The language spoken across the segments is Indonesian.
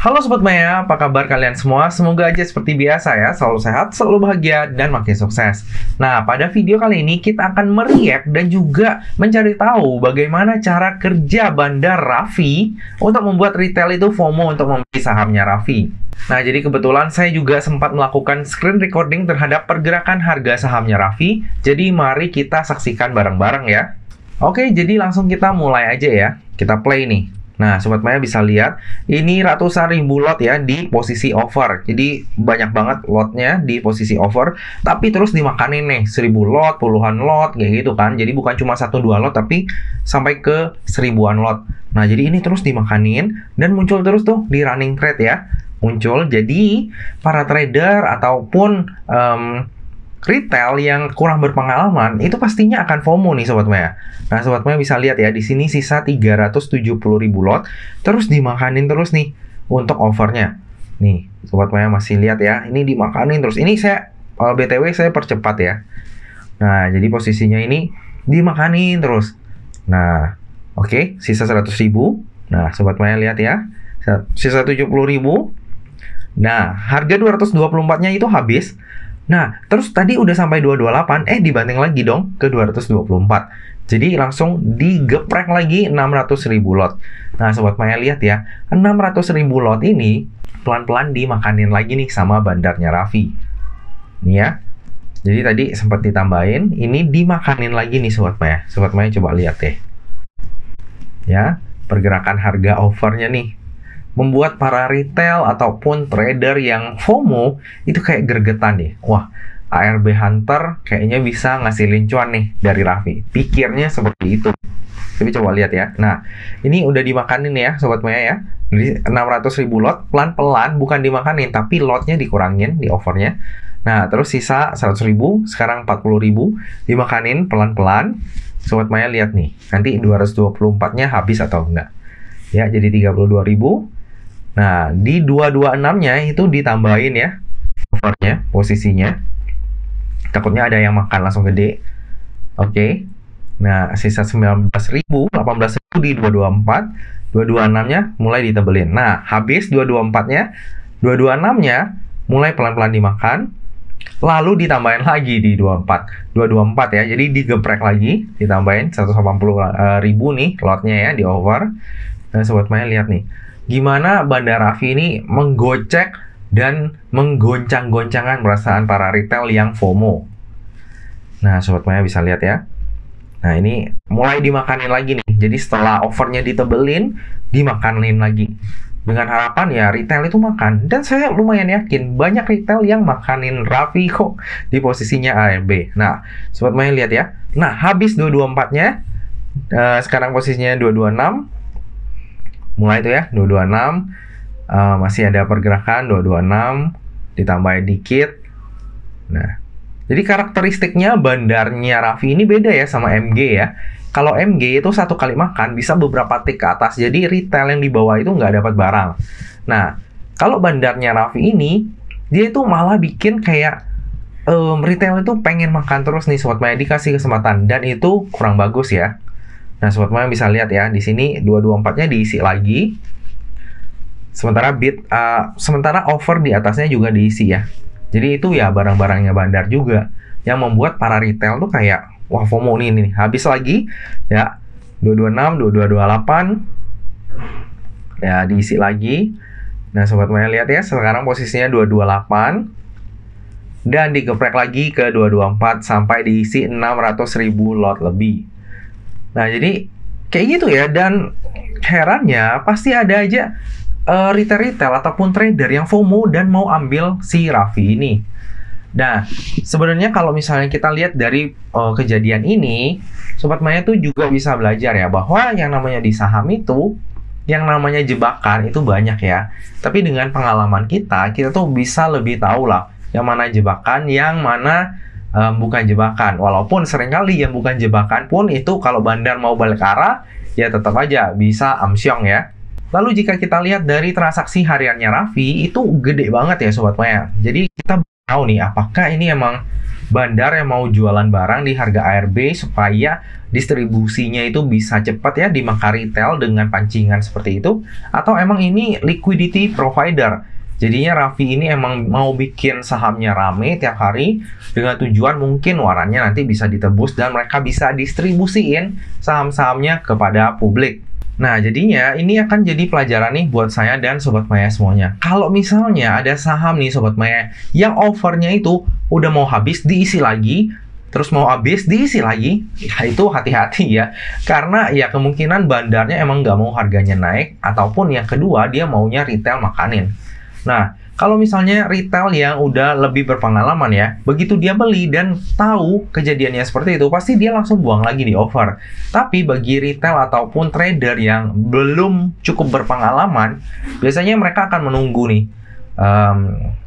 Halo Sobat Maya, apa kabar kalian semua? Semoga aja seperti biasa ya, selalu sehat, selalu bahagia, dan makin sukses. Nah, pada video kali ini kita akan mereact dan juga mencari tahu bagaimana cara kerja Bandar Raffi untuk membuat retail itu FOMO untuk membeli sahamnya Raffi. Nah, jadi kebetulan saya juga sempat melakukan screen recording terhadap pergerakan harga sahamnya Raffi. Jadi mari kita saksikan bareng-bareng ya. Oke, jadi langsung kita mulai aja ya. Kita play nih. Nah, Sobat Maya bisa lihat, ini ratusan ribu lot ya di posisi over. Jadi, banyak banget lotnya di posisi over. Tapi terus dimakanin nih, 1000 lot, puluhan lot, kayak gitu kan. Jadi, bukan cuma 1-2 lot, tapi sampai ke 1000-an lot. Nah, jadi ini terus dimakanin, dan muncul terus tuh di running trade ya. Muncul, jadi para trader ataupun retail yang kurang berpengalaman itu pastinya akan FOMO nih Sobat Maya. Nah, Sobat Maya bisa lihat ya, di sini sisa 370.000 lot terus dimakanin terus nih untuk overnya. Nih, Sobat Maya masih lihat ya, ini dimakanin terus. Ini saya BTW saya percepat ya. Nah, jadi posisinya ini dimakanin terus. Nah, oke, sisa 100.000. Nah, Sobat Maya lihat ya, sisa 70.000. Nah, harga 224-nya itu habis. Nah, terus tadi udah sampai 228, dibanting lagi dong ke 224. Jadi langsung digeprek lagi 600.000 lot. Nah, Sobat Maya lihat ya, 600.000 lot ini pelan-pelan dimakanin lagi nih sama bandarnya Raffi. Nih ya. Jadi tadi sempat ditambahin, ini dimakanin lagi nih Sobat Maya. Sobat Maya coba lihat deh. Ya, pergerakan harga overnya nih membuat para retail ataupun trader yang FOMO itu kayak gregetan nih. Wah, ARB Hunter kayaknya bisa ngasilin cuan nih dari Raffi. Pikirnya seperti itu. Tapi coba lihat ya. Nah, ini udah dimakanin ya Sobat Maya ya. Jadi 600.000 lot pelan-pelan, bukan dimakanin, tapi lotnya dikurangin di overnya. Nah, terus sisa 100.000, sekarang 40.000, dimakanin pelan-pelan. Sobat Maya lihat nih, nanti 224-nya habis atau enggak. Ya, jadi 32.000. Nah, di 226-nya itu ditambahin ya overnya, posisinya. Takutnya ada yang makan langsung gede. Oke. Nah, sisa 19.000, 18.000 di 224. 226-nya mulai ditebelin. Nah, habis 224-nya, 226-nya mulai pelan-pelan dimakan. Lalu ditambahin lagi di 224 ya. Jadi digeprek lagi, ditambahin 180.000 nih lotnya ya di over. Nah, Sobat Maya lihat nih, gimana Bandar Raffi ini menggocek dan menggoncang-goncangan perasaan para retail yang FOMO. Nah, Sobat Maya bisa lihat ya. Nah, ini mulai dimakanin lagi nih. Jadi setelah overnya ditebelin, dimakanin lagi. Dengan harapan ya retail itu makan. Dan saya lumayan yakin banyak retail yang makanin Raffi kok di posisinya ARB. Nah, Sobat Maya lihat ya. Nah, habis 224-nya, sekarang posisinya 226. Mulai itu ya, 226, masih ada pergerakan, 226, ditambahin dikit. Nah, jadi karakteristiknya bandarnya Raffi ini beda ya sama MG ya. Kalau MG itu satu kali makan bisa beberapa tick ke atas, jadi retail yang di bawah itu nggak dapat barang. Nah, kalau bandarnya Raffi ini, dia itu malah bikin kayak retail itu pengen makan terus nih Sobat Maya, dikasih kesempatan, dan itu kurang bagus ya. Nah, Sobat Maya bisa lihat ya, di sini 224-nya diisi lagi. Sementara over di atasnya juga diisi ya. Jadi itu ya barang-barangnya bandar juga yang membuat para retail tuh kayak wah FOMO nih, habis lagi ya. 226, 2228 ya diisi lagi. Nah, Sobat Maya lihat ya, sekarang posisinya 228 dan digeprek lagi ke 224 sampai diisi 600.000 lot lebih. Nah, jadi kayak gitu ya, dan herannya pasti ada aja retail ataupun trader yang FOMO dan mau ambil si Raffi ini. Nah, sebenarnya kalau misalnya kita lihat dari kejadian ini, Sobat Maya tuh juga bisa belajar ya, bahwa yang namanya di saham itu, yang namanya jebakan itu banyak ya. Tapi dengan pengalaman kita tuh bisa lebih tahu lah, yang mana jebakan, yang mana bukan jebakan. Walaupun seringkali yang bukan jebakan pun itu kalau bandar mau balik arah, ya tetap aja bisa amsyong ya. Lalu jika kita lihat dari transaksi hariannya Raffi, itu gede banget ya Sobat Maya. Jadi kita tahu nih, apakah ini emang bandar yang mau jualan barang di harga ARB supaya distribusinya itu bisa cepat ya di mangka retail dengan pancingan seperti itu, atau emang ini liquidity provider. Jadinya Raffi ini emang mau bikin sahamnya rame tiap hari dengan tujuan mungkin warannya nanti bisa ditebus dan mereka bisa distribusiin saham-sahamnya kepada publik. Nah, jadinya ini akan jadi pelajaran nih buat saya dan Sobat Maya semuanya. Kalau misalnya ada saham nih Sobat Maya yang offernya itu udah mau habis diisi lagi, terus mau habis diisi lagi, ya itu hati-hati ya. Karena ya kemungkinan bandarnya emang nggak mau harganya naik, ataupun yang kedua dia maunya retail makanin. Nah, kalau misalnya retail yang udah lebih berpengalaman ya, begitu dia beli dan tahu kejadiannya seperti itu, pasti dia langsung buang lagi di offer. Tapi bagi retail ataupun trader yang belum cukup berpengalaman, biasanya mereka akan menunggu nih.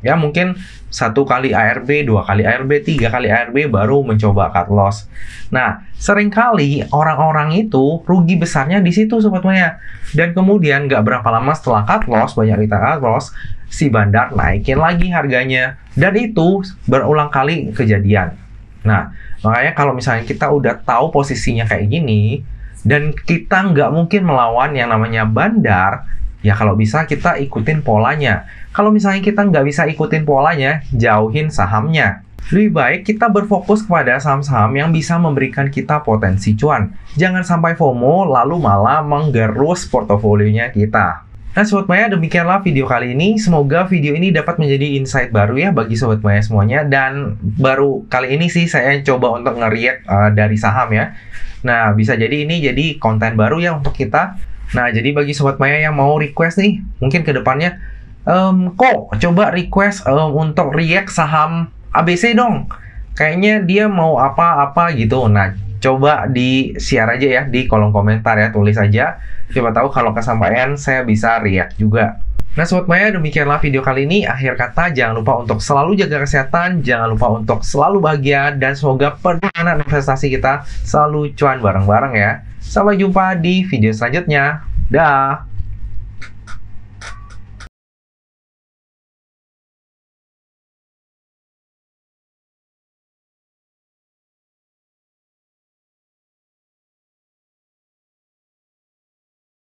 Ya mungkin 1 kali ARB, 2 kali ARB, 3 kali ARB baru mencoba cut loss. Nah, seringkali orang-orang itu rugi besarnya di situ Sobat Maya. Dan kemudian nggak berapa lama setelah cut loss, banyak retail cut loss, si bandar naikin lagi harganya. Dan itu berulang kali kejadian. Nah, makanya kalau misalnya kita udah tahu posisinya kayak gini, dan kita nggak mungkin melawan yang namanya bandar, ya kalau bisa kita ikutin polanya. Kalau misalnya kita nggak bisa ikutin polanya, jauhin sahamnya. Lebih baik kita berfokus kepada saham-saham yang bisa memberikan kita potensi cuan. Jangan sampai FOMO lalu malah menggerus portofolionya kita. Nah Sobat Maya, demikianlah video kali ini. Semoga video ini dapat menjadi insight baru ya bagi Sobat Maya semuanya. Dan baru kali ini sih saya coba untuk nge-react dari saham ya. Nah bisa jadi ini jadi konten baru ya untuk kita. Nah jadi bagi Sobat Maya yang mau request nih, mungkin ke depannya kok coba request untuk react saham ABC dong. Kayaknya dia mau apa-apa gitu. Nah coba di-share aja ya di kolom komentar ya, tulis aja. Coba tahu kalau kesampaian saya bisa react juga. Nah Sobat Maya, demikianlah video kali ini. Akhir kata, jangan lupa untuk selalu jaga kesehatan, jangan lupa untuk selalu bahagia, dan semoga perjalanan investasi kita selalu cuan bareng-bareng ya. Sampai jumpa di video selanjutnya. Dah.